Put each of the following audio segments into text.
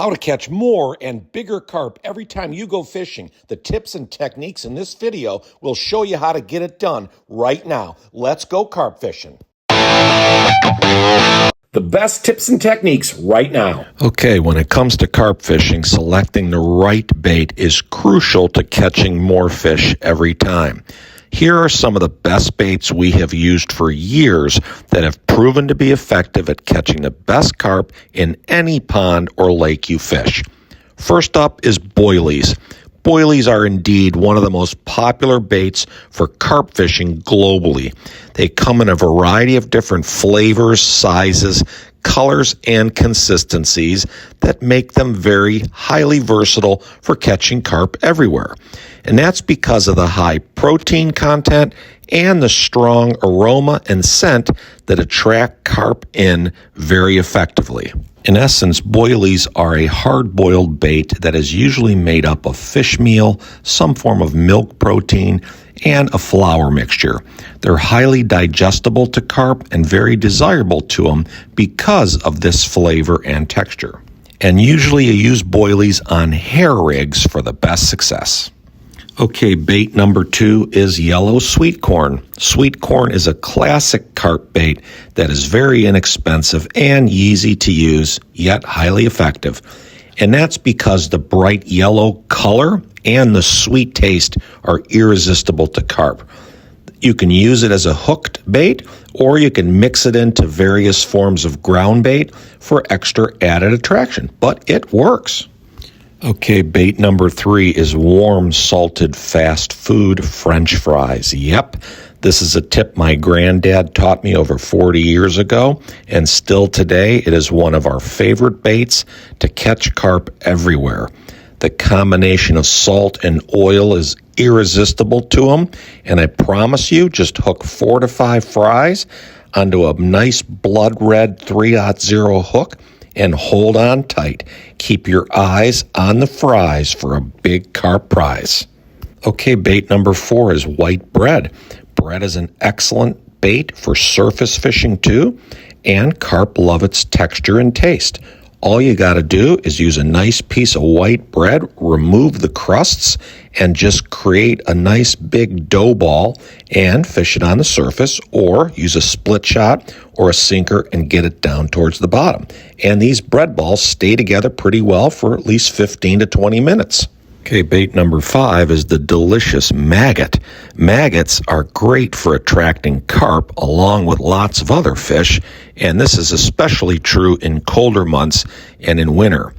how to catch more and bigger carp every time you go fishing. The tips and techniques in this video will show you how to get it done right now. Let's go carp fishing. The best tips and techniques right now. Okay, when it comes to carp fishing, selecting the right bait is crucial to catching more fish every time. Here are some of the best baits we have used for years that have proven to be effective at catching the best carp in any pond or lake you fish. First up is boilies. Boilies are indeed one of the most popular baits for carp fishing globally. They come in a variety of different flavors, sizes, colors, and consistencies that make them very highly versatile for catching carp everywhere. And that's because of the high protein content and the strong aroma and scent that attract carp in very effectively. In essence, boilies are a hard-boiled bait that is usually made up of fish meal, some form of milk protein, and a flour mixture. They're highly digestible to carp and very desirable to them because of this flavor and texture. And usually you use boilies on hair rigs for the best success. Okay, bait number 2 is yellow sweet corn. Sweet corn is a classic carp bait that is very inexpensive and easy to use, yet highly effective. And that's because the bright yellow color and the sweet taste are irresistible to carp. You can use it as a hooked bait, or you can mix it into various forms of ground bait for extra added attraction, but it works. Okay, bait number 3 is warm salted fast food French fries. Yep, this is a tip my granddad taught me over 40 years ago, and still today it is one of our favorite baits to catch carp everywhere. The combination of salt and oil is irresistible to them, and I promise you, just hook 4 to 5 fries onto a nice blood red 3/0 hook and hold on tight. Keep your eyes on the fries for a big carp prize. Okay, bait number 4 is white bread. Bread is an excellent bait for surface fishing too, and carp love its texture and taste. All you got to do is use a nice piece of white bread, remove the crusts, and just create a nice big dough ball and fish it on the surface, or use a split shot or a sinker and get it down towards the bottom. And these bread balls stay together pretty well for at least 15 to 20 minutes. Okay, bait number 5 is the delicious maggot. Maggots are great for attracting carp along with lots of other fish, and this is especially true in colder months and in winter.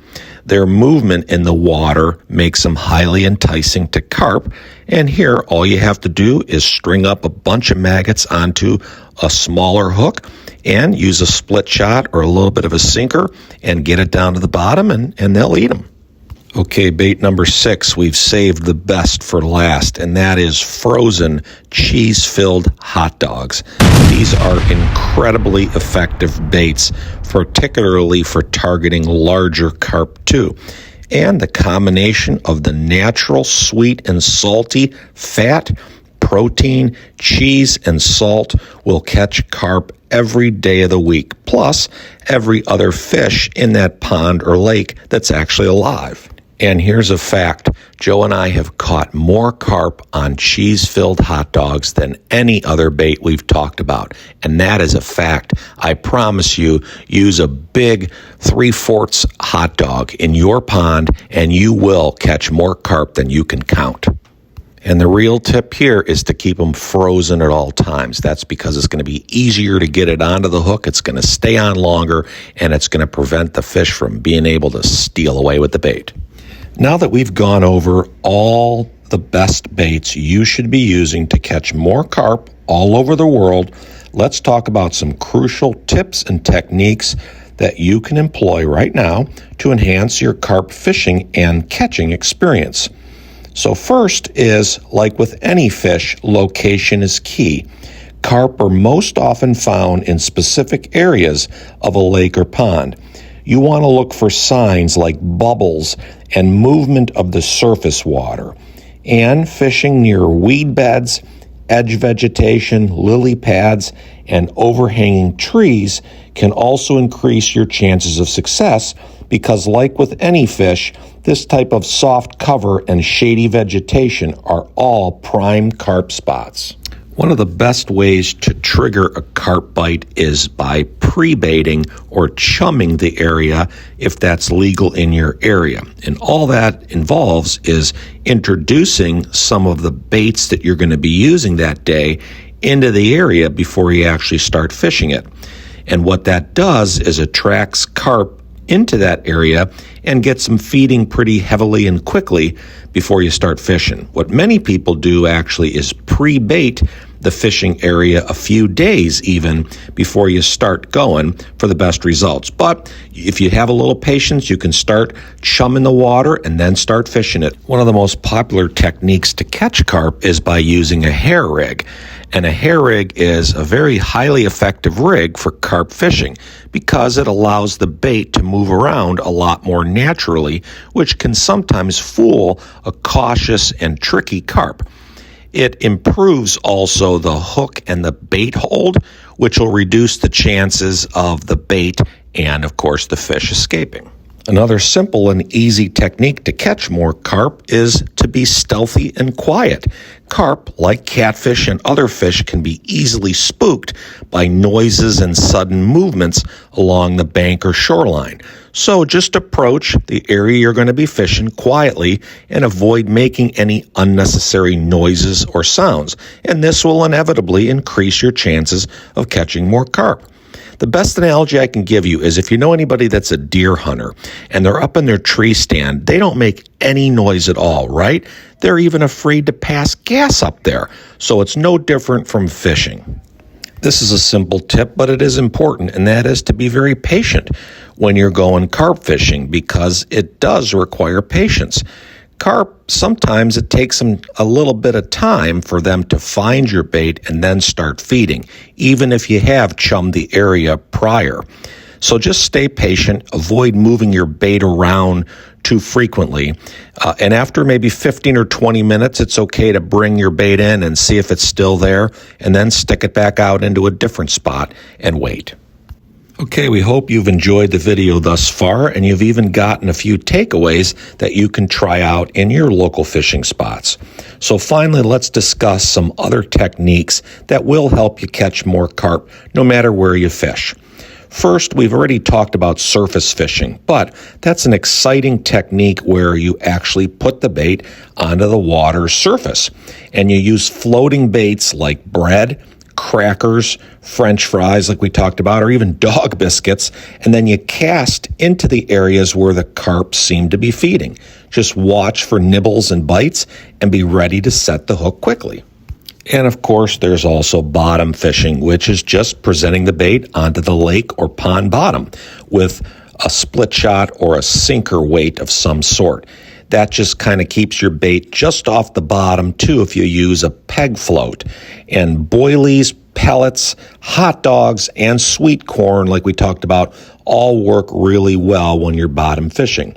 Their movement in the water makes them highly enticing to carp, and here all you have to do is string up a bunch of maggots onto a smaller hook and use a split shot or a little bit of a sinker and get it down to the bottom, and they'll eat them. Okay, bait number 6, we've saved the best for last, and that is frozen cheese-filled hot dogs. These are incredibly effective baits, particularly for targeting larger carp too. And the combination of the natural sweet and salty fat, protein, cheese, and salt will catch carp every day of the week, plus every other fish in that pond or lake that's actually alive. And here's a fact. Joe and I have caught more carp on cheese-filled hot dogs than any other bait we've talked about. And that is a fact. I promise you, use a big 3/4 hot dog in your pond and you will catch more carp than you can count. And the real tip here is to keep them frozen at all times. That's because it's going to be easier to get it onto the hook, it's going to stay on longer, and it's going to prevent the fish from being able to steal away with the bait. Now that we've gone over all the best baits you should be using to catch more carp all over the world, let's talk about some crucial tips and techniques that you can employ right now to enhance your carp fishing and catching experience. So first is, like with any fish, location is key. Carp are most often found in specific areas of a lake or pond. You want to look for signs like bubbles and movement of the surface water. And fishing near weed beds, edge vegetation, lily pads, and overhanging trees can also increase your chances of success because like with any fish, this type of soft cover and shady vegetation are all prime carp spots. One of the best ways to trigger a carp bite is by pre-baiting or chumming the area if that's legal in your area. And all that involves is introducing some of the baits that you're going to be using that day into the area before you actually start fishing it. And what that does is attracts carp into that area and gets them feeding pretty heavily and quickly before you start fishing. What many people do actually is pre-bait the fishing area a few days even before you start going for the best results. But if you have a little patience, you can start chumming the water and then start fishing it. One of the most popular techniques to catch carp is by using a hair rig. And a hair rig is a very highly effective rig for carp fishing because it allows the bait to move around a lot more naturally, which can sometimes fool a cautious and tricky carp. It improves also the hook and the bait hold, which will reduce the chances of the bait and, of course, the fish escaping. Another simple and easy technique to catch more carp is to be stealthy and quiet. Carp, like catfish and other fish, can be easily spooked by noises and sudden movements along the bank or shoreline. So just approach the area you're going to be fishing quietly and avoid making any unnecessary noises or sounds, and this will inevitably increase your chances of catching more carp. The best analogy I can give you is if you know anybody that's a deer hunter and they're up in their tree stand, they don't make any noise at all, right? They're even afraid to pass gas up there. So it's no different from fishing. This is a simple tip, but it is important, and that is to be very patient when you're going carp fishing because it does require patience. Carp, sometimes it takes them a little bit of time for them to find your bait and then start feeding, even if you have chummed the area prior. So just stay patient, avoid moving your bait around too frequently, and after maybe 15 or 20 minutes, it's okay to bring your bait in and see if it's still there, and then stick it back out into a different spot and wait. Okay, we hope you've enjoyed the video thus far, and you've even gotten a few takeaways that you can try out in your local fishing spots. So finally, let's discuss some other techniques that will help you catch more carp no matter where you fish. First, we've already talked about surface fishing, but that's an exciting technique where you actually put the bait onto the water surface, and you use floating baits like bread, crackers, French fries like we talked about, or even dog biscuits, and then you cast into the areas where the carp seem to be feeding. Just watch for nibbles and bites and be ready to set the hook quickly. And of course, there's also bottom fishing, which is just presenting the bait onto the lake or pond bottom with a split shot or a sinker weight of some sort. That just kind of keeps your bait just off the bottom, too, if you use a peg float. And boilies, pellets, hot dogs, and sweet corn, like we talked about, all work really well when you're bottom fishing.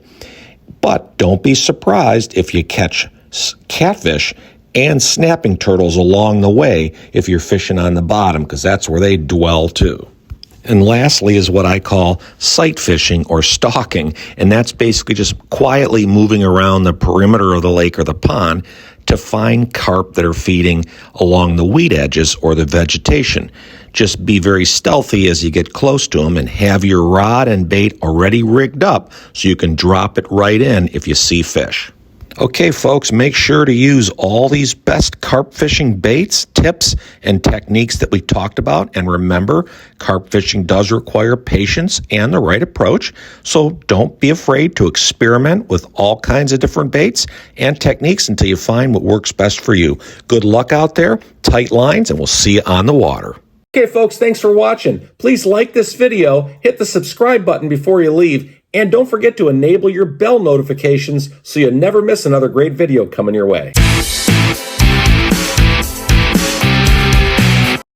But don't be surprised if you catch catfish and snapping turtles along the way if you're fishing on the bottom, because that's where they dwell, too. And lastly is what I call sight fishing or stalking, and that's basically just quietly moving around the perimeter of the lake or the pond to find carp that are feeding along the weed edges or the vegetation. Just be very stealthy as you get close to them and have your rod and bait already rigged up so you can drop it right in if you see fish. Okay, folks, make sure to use all these best carp fishing baits, tips, and techniques that we talked about. And remember, carp fishing does require patience and the right approach. So don't be afraid to experiment with all kinds of different baits and techniques until you find what works best for you. Good luck out there, tight lines, and we'll see you on the water. Okay, folks, thanks for watching. Please like this video, hit the subscribe button before you leave, and don't forget to enable your bell notifications so you never miss another great video coming your way.